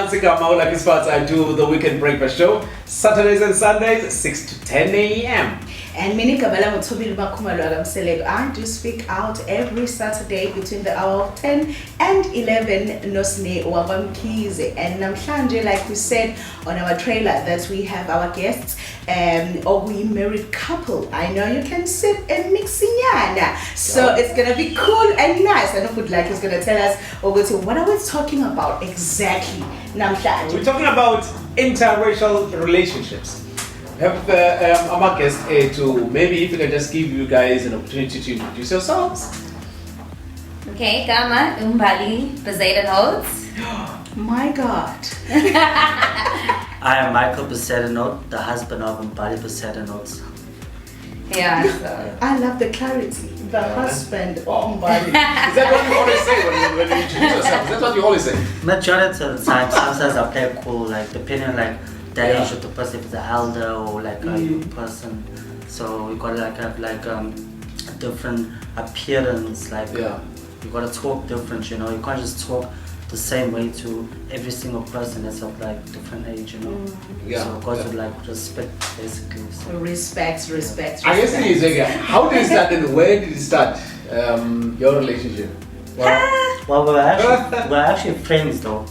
Like Sefatsa, I do the weekend breakfast show, Saturdays and Sundays, 6 to 10 a.m. And Mseleku, I do speak out every Saturday between the hour of 10 and 11. Nosne Wabamkize. And namhlanje, like we said on our trailer, that we have our guests, or we married couple. I know you can sip and mixinyana. So it's gonna be cool and nice. I know Good Luck is gonna tell us what are we talking about exactly. Namhlanje. We're talking about interracial relationships. Have our guest to maybe if we can just give you guys an opportunity to introduce yourselves. Okay, Gama, Umbali, Poseidon Holds. My God. I am Michael Poseidon, the husband of Umbali Poseidon. Yeah, so. I love the clarity. The husband of Umbali. Is that what you always say when you introduce yourself? Is that what you always say? Majority of the time, sometimes I play cool, like depending like the age of the person, if it's an elder or like a young person. So we gotta like have like a different appearance, like you gotta talk different, you know. You can't just talk the same way to every single person that's of like different age, you know. So it goes with like respect, basically. So. Respect. I guess it is again. How did it start and where did it start? Your relationship? Well, we're actually friends though.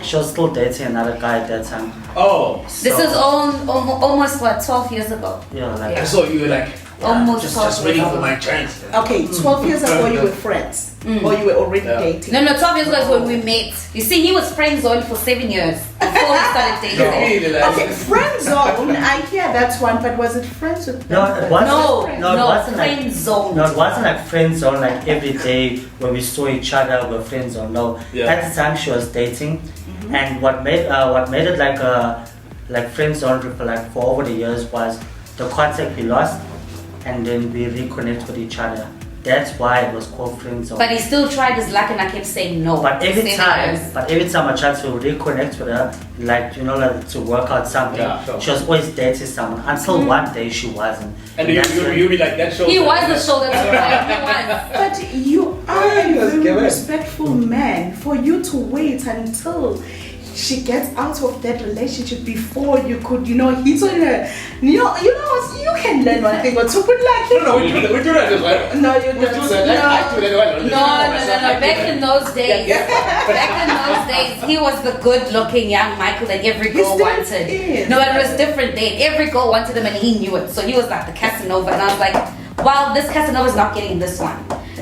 She was still dating another guy at that time. Oh. This is almost what, 12 years ago? Yeah, like. So you were like, almost just waiting for my chance. Okay, 12 years ago you were friends. Or you were already dating. No, 12 years ago is when we met. You see, he was friend zone for 7 years before we started dating. Okay, friend zone, I hear that's one, but was it friends with No, it wasn't. No, it wasn't friend like, zone. No, it wasn't like friend zone, like every day when we saw each other, we're friend zone. No, at the time she was dating, and what made it like friend zone for over the years was the contact we lost, and then we reconnect with each other. That's why it was called friend zone. But he still tried his luck, and I kept saying no. But every time I tried to reconnect with her, like, you know, like to work out something, she was always dating someone until one day she wasn't. And you be like that shoulder. He was the shoulder to cry. He was. But you are a very respectful man for you to wait until she gets out of that relationship before you could, hit on her. You can learn one thing or two, but like No, we do that as well. No, you don't. We do that. I do that as well. No. Back in those days, he was the good-looking young Michael that every girl wanted. No, it was different then. Every girl wanted him, and he knew it. So he was like the Casanova, and I was like, well, this Casanova's not getting this one.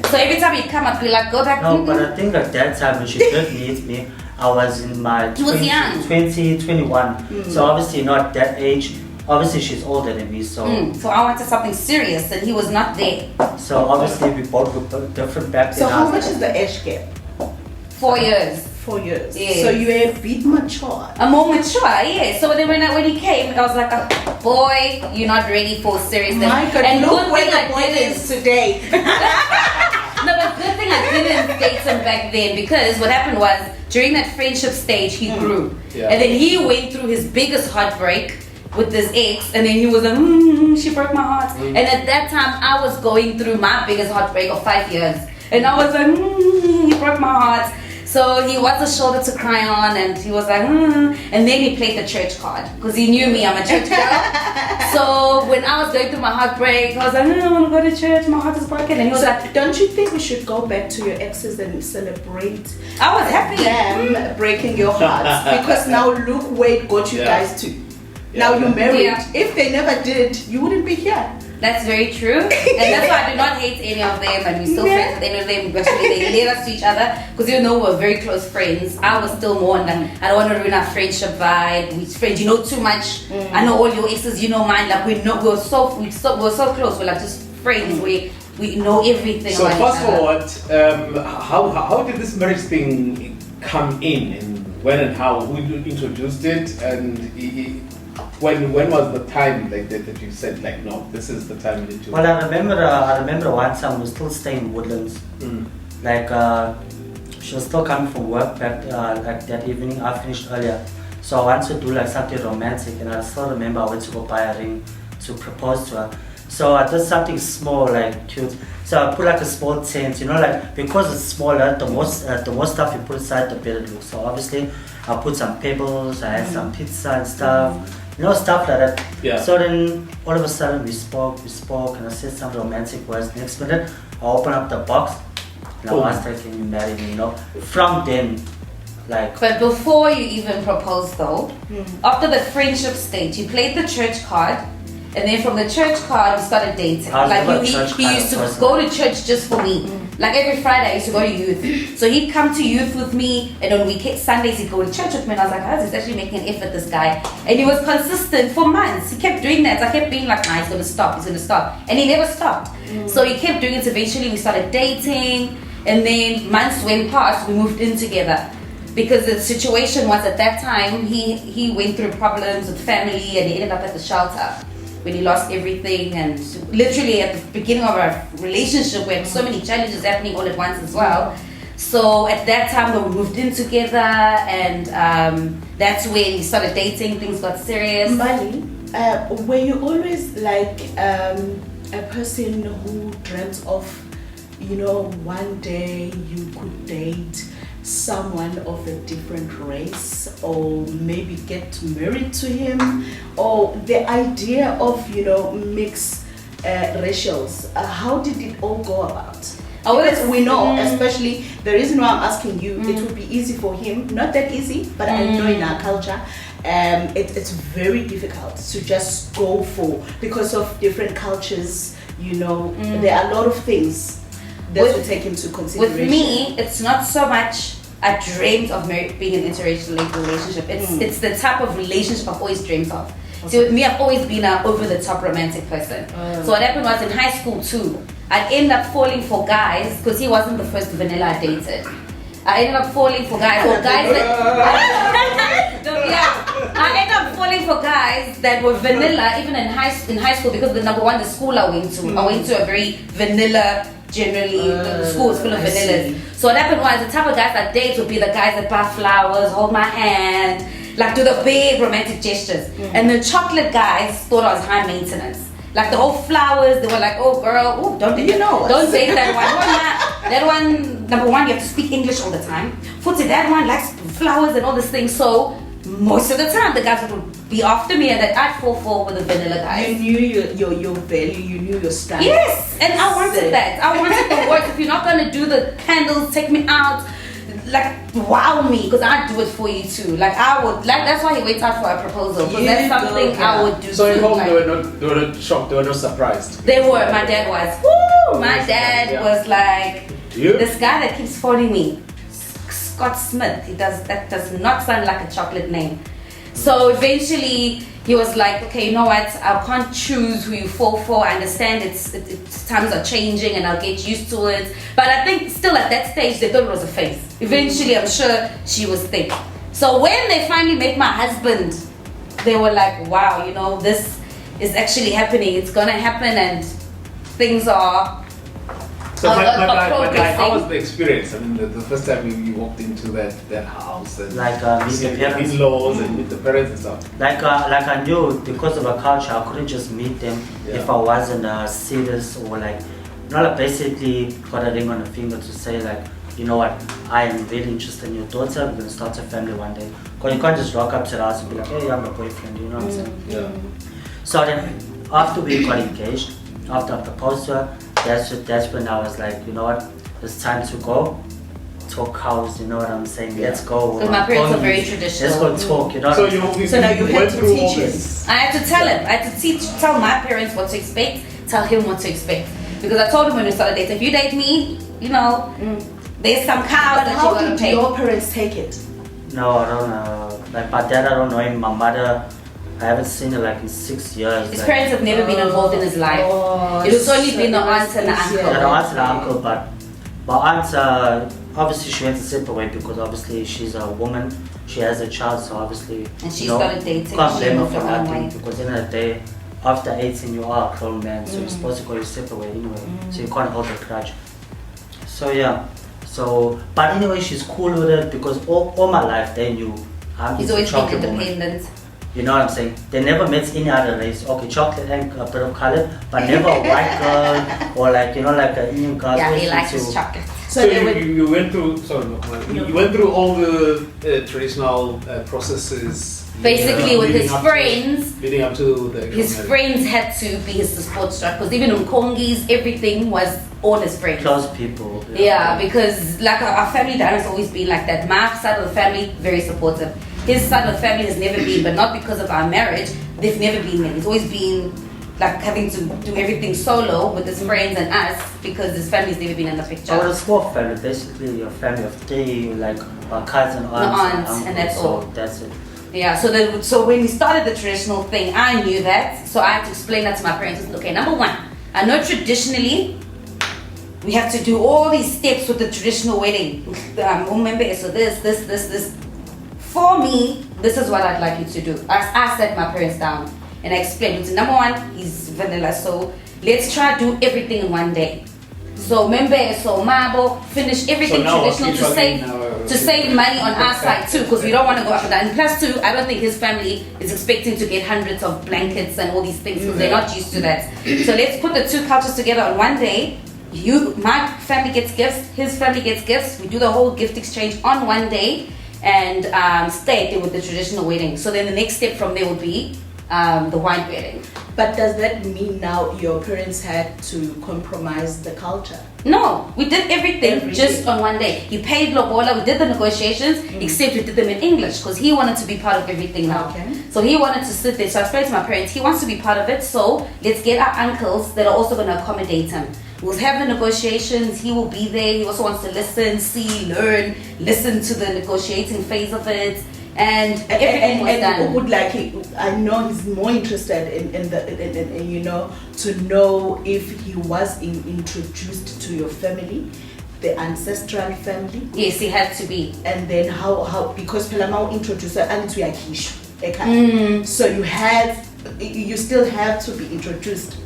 So every time he'd come, I'd be like, go back. No, but I think at that time when she did meet me, I was in my 21. So obviously not that age. Obviously she's older than me, so so I wanted something serious, and he was not there. So obviously we both were different back then. So how much is the age gap? 4 years. 4 years. Yes. So you were a bit mature. A more mature, yeah. So then when he came, I was like, boy, you're not ready for serious. My God, and look where the boy is today. No, but good thing I didn't date him back then, because what happened was during that friendship stage he grew, and then he went through his biggest heartbreak with this ex, and then he was like, she broke my heart. And at that time I was going through my biggest heartbreak of 5 years, and I was like, he broke my heart. So he was a shoulder to cry on, and he was like, and then he played the church card, because he knew me, I'm a church girl. So when I was going through my heartbreak, I was like, I want to go to church, my heart is broken. And he was like, don't you think we should go back to your exes and celebrate? I was happy. Them breaking your hearts, because now look where it got you guys to. Now you're married. If they never did, you wouldn't be here. That's very true, and that's why I do not hate any of them, and we're still friends with any of them. Actually, they led us to each other, because even though we're very close friends, I was still more on that. I don't want to ruin our friendship vibe. We're friends, you know too much. I know all your exes, you know mine. Like we're so close. We're like just friends. We know everything. So about fast each other. forward, how did this marriage thing come in, and when and how? Who introduced it, and when was the time like that you said like, no, this is the time to? Well, I remember one time we were still staying in Woodlands. Like she was still coming from work back like that evening. I finished earlier, so I wanted to do like something romantic, and I still remember I went to go buy a ring to propose to her. So I did something small, like cute. So I put like a small tent, you know, like because it's smaller, the more stuff you put inside, the better it looks. So obviously I put some pebbles, I had some pizza and stuff, you know, stuff like that. Yeah. So then all of a sudden we spoke, and I said some romantic words. Next minute, I opened up the box, and I asked her, can you marry me, you know. From then, like. But before you even proposed though, after the friendship stage, you played the church card, and then from the church card, we started dating. Like he used to go to church just for me. Like every Friday, I used to go to youth. So he'd come to youth with me, and on Sundays, he'd go to church with me. And I was like, oh, he's actually making an effort, this guy. And he was consistent for months. He kept doing that. So I kept being like, nah, he's going to stop. And he never stopped. So he kept doing it. Eventually, we started dating. And then months went past, we moved in together. Because the situation was at that time, he went through problems with family, and he ended up at the shelter when he lost everything, and literally at the beginning of our relationship we had so many challenges happening all at once as well. So at that time we moved in together, and that's when we started dating, things got serious. Mali, were you always like a person who dreamt of, you know, one day you could date someone of a different race, or maybe get married to him, or the idea of, you know, mixed racials? How did it all go about? Because we know, especially the reason why I'm asking you, it would be easy for him, not that easy, but I know in our culture it's very difficult to just go for, because of different cultures, you know, there are a lot of things that we take into consideration. With me, it's not so much I dreamed of being in an interracial relationship. It's the type of relationship I've always dreamed of. Okay. So with me, I've always been an over-the-top romantic person. So what happened was, in high school too, I'd end up falling for guys, because he wasn't the first vanilla I dated. I ended up falling for guys, or guys that I ended up falling for guys that were vanilla, even in high school, because the school I went to a very vanilla. Generally, the school is full of vanillas. So what happened was, the type of guys I date would be the guys that buy flowers, hold my hand, like do the big romantic gestures. And the chocolate guys thought I was high maintenance. Like the whole flowers, they were like, oh girl, don't date that one. That one, number one, you have to speak English all the time. Footy, that one likes flowers and all these things. So most of the time, the guys would be after me, and that I'd fall for with the vanilla guys. You knew your value, you knew your style. Yes, and I wanted that. I wanted the work. If you're not gonna do the candles, take me out, like wow me, because I'd do it for you too. Like I would. Like that's why he waits out for a proposal, because that's something I would do. So too. at home, they were not shocked. They were not surprised. They were. My dad was. Woo! My dad was like, this guy that keeps phoning me, Scott Smith. That does not sound like a chocolate name. So eventually he was like, okay, you know what, I can't choose who you fall for. I understand it's times are changing, and I'll get used to it. But I think still at that stage they thought it was a phase. Eventually I'm sure she was thick. So when they finally met my husband, they were like, wow, you know, this is actually happening. It's gonna happen, and things are. So how was the experience? I mean, the first time you walked into that house, and like meet the parents, in-laws, and meet the parents and stuff. Like I knew, because of a culture, I couldn't just meet them if I wasn't serious, or like, you know, like basically got a ring on the finger to say like, you know what, I am really interested in your daughter. We're gonna start a family one day. Because you can't just rock up to the house and be like, hey, I'm a boyfriend. You know what I'm saying? Yeah. So then, after we got engaged, after I proposed to her, that's when I was like, you know what, it's time to go talk house, you know what I'm saying? Let's go. Because my parents are very traditional. Let's go talk, you know. So now you had to teach him. I had to tell him. I had to tell my parents what to expect, tell him what to expect. Because I told him when we started dating, if you date me, you know, there's some cows that you're gonna pay. How did your parents take it? No, I don't know. Like my dad, I don't know him. My mother, I haven't seen her like in 6 years. His parents have never been involved in his life. It was only been the aunt and the uncle. Yeah, the aunt and the uncle, but my aunt, obviously she went to separate because obviously she's a woman, she has a child, so obviously and she started dating. Can't blame her for nothing, because in the day, after 18 you are a grown man, so you're supposed to go your separate way anyway, so you can't hold a grudge. So yeah, but anyway she's cool with it because all my life they knew he's always been independent. You know what I'm saying? They never met any other race. Okay, chocolate and a bit of color, but never a white girl or like, you know, like an Indian girl. Yeah, he likes his chocolate. So you went through, sorry, you went through all the traditional processes. Basically, with his friends, leading up to the his friends had to be his support structure, because even on Kongis, everything was all his friends. Close people. Yeah, because like our family dynamic has always been like that. My side of the family, very supportive. His side of the family has never been, but not because of our marriage. They've never been there. It's always been like having to do everything solo with his friends and us, because his family's never been in the picture. Or a small family, basically your family of three, like a cousin, aunt, and that's all. That's it. Yeah, so when we started the traditional thing, I knew that, so I had to explain that to my parents. Okay, number one, I know traditionally we have to do all these steps with the traditional wedding. Remember, so this. For me, this is what I'd like you to do. I sat my parents down and I explained. Number one is vanilla, so let's try to do everything in one day. So remember, so Mabo, finish everything traditional to save money on our side too, because we don't want to go up and down. And plus two, I don't think his family is expecting to get hundreds of blankets and all these things, because they're not used to that. So let's put the two cultures together on one day. My family gets gifts, his family gets gifts. We do the whole gift exchange on one day and stay there with the traditional wedding. So then the next step from there would be the white wedding. But does that mean now your parents had to compromise the culture? No, we did everything just on one day. He paid lobola, we did the negotiations, except we did them in English, because he wanted to be part of everything now. Okay. So he wanted to sit there. So I explained to my parents, he wants to be part of it, so let's get our uncles that are also going to accommodate him. We'll have the negotiations, he will be there, he also wants to listen, see, learn, listen to the negotiating phase of it. And everything was done. Would like I know he's more interested in you know, to know if he was introduced to your family, the ancestral family. Yes, he had to be. And then how because Pelamau introduced her and to Yakishu. So you still have to be introduced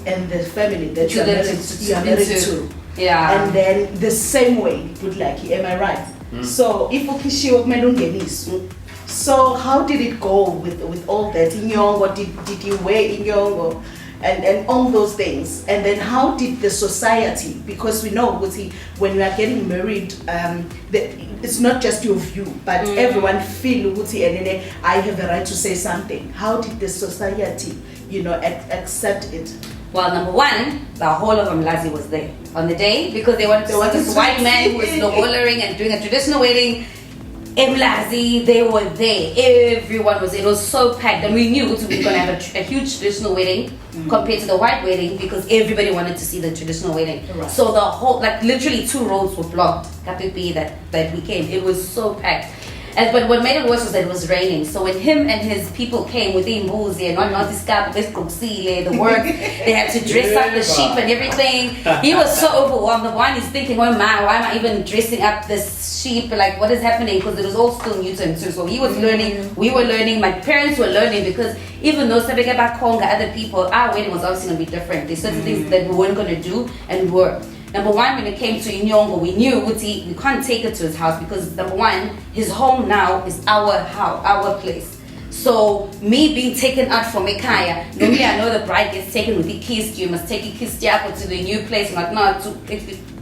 in the family that you are married to. Yeah. And then the same way, good luck, am I right? So if ukishiwo kumele ungeniswe. So how did it go with all that inyongo? Did you wear inyongo and all those things? And then how did the society, because we know when we are getting married, it's not just your view, but everyone feel and then I have a right to say something. How did the society, you know, accept it? Well, number one, the whole of Mlazi was there on the day, because they wanted to see this white man who was hollering and doing a traditional wedding. Mlazi, they were there. Everyone was there. It was so packed, and we knew we were going to have a huge traditional wedding compared to the white wedding, because everybody wanted to see the traditional wedding. Right. So the whole, like literally 2 roads were blocked. That we came. It was so packed. But what made it worse was that it was raining. So when him and his people came with the mbuzi and the work, they had to dress up the sheep and everything. He was so overwhelmed. The one is thinking, oh my, why am I even dressing up this sheep? Like, what is happening? Because it was all still new to him too. So he was learning, we were learning, my parents were learning, because even though Sabeka back Konga, other people, our wedding was obviously going to be different. There's certain things that we weren't going to do, and we were. Number one, when it came to Inyongo, we knew we can't take it to his house, because number one, his home now is our house, our place. So me being taken out from Ekaya, normally I know the bride gets taken with the kiss. You must take your kiss to the new place, not to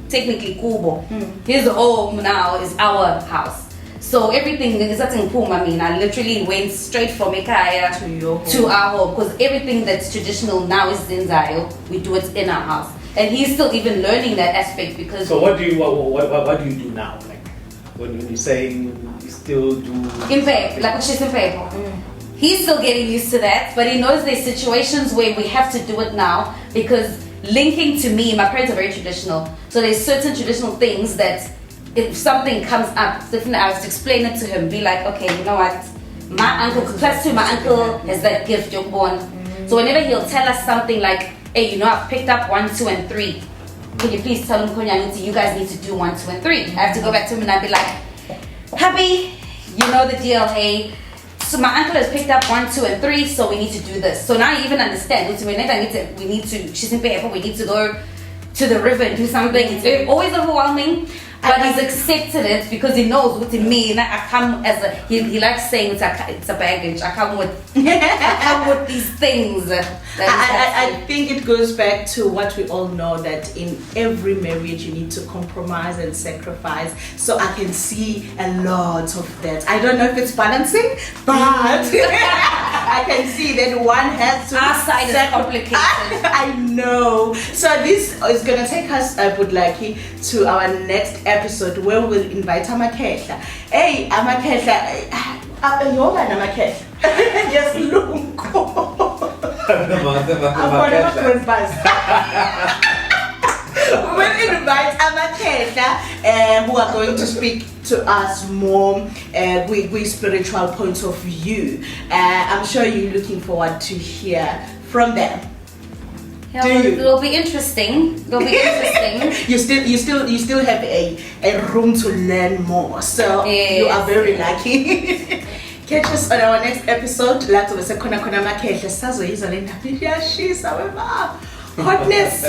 technically Kubo. His home now is our house. So everything is in Puma. I mean, I literally went straight from Ekaya to our home, because everything that's traditional now is Zinzayo. We do it in our house. And he's still even learning that aspect, because. So what do you do now? Like when you're saying you still do. He's still getting used to that, but he knows there's situations where we have to do it now, because linking to me, my parents are very traditional. So there's certain traditional things that if something comes up, I have to explain it to him. Be like, okay, you know what? My uncle has that gift, you're born. So whenever he'll tell us something like, hey, you know, I've picked up 1, 2, and 3. Can you please tell him, you guys need to do 1, 2, and 3. I have to go back to him and I'd be like, Happy, you know the deal, hey. So my uncle has picked up 1, 2, and 3, so we need to do this. So now you even understand. We need to go to the river and do something. It's always overwhelming. but he's accepted it because he knows what it means. I come as a he likes saying it's a baggage. I come with these things. I think it goes back to what we all know, that in every marriage you need to compromise and sacrifice. So I can see a lot of that. I don't know if it's balancing, but I can see that one has to. Our side is complicated. I know. So this is gonna take us, Budlaki, to our next episode where we'll invite Amakehla. Hey, Amakehla, yoga Amakehla. Yes, look. We'll invite Amakehla, who are going to speak to us more with spiritual point of view. I'm sure you're looking forward to hear from them. Yeah, it'll be interesting. It'll be interesting. you still have a room to learn more. So yes. You are very lucky. Catch us on our next episode. Lato bese khona Makhehla sazoyiza le ndaba iyashisa wema. Hotness.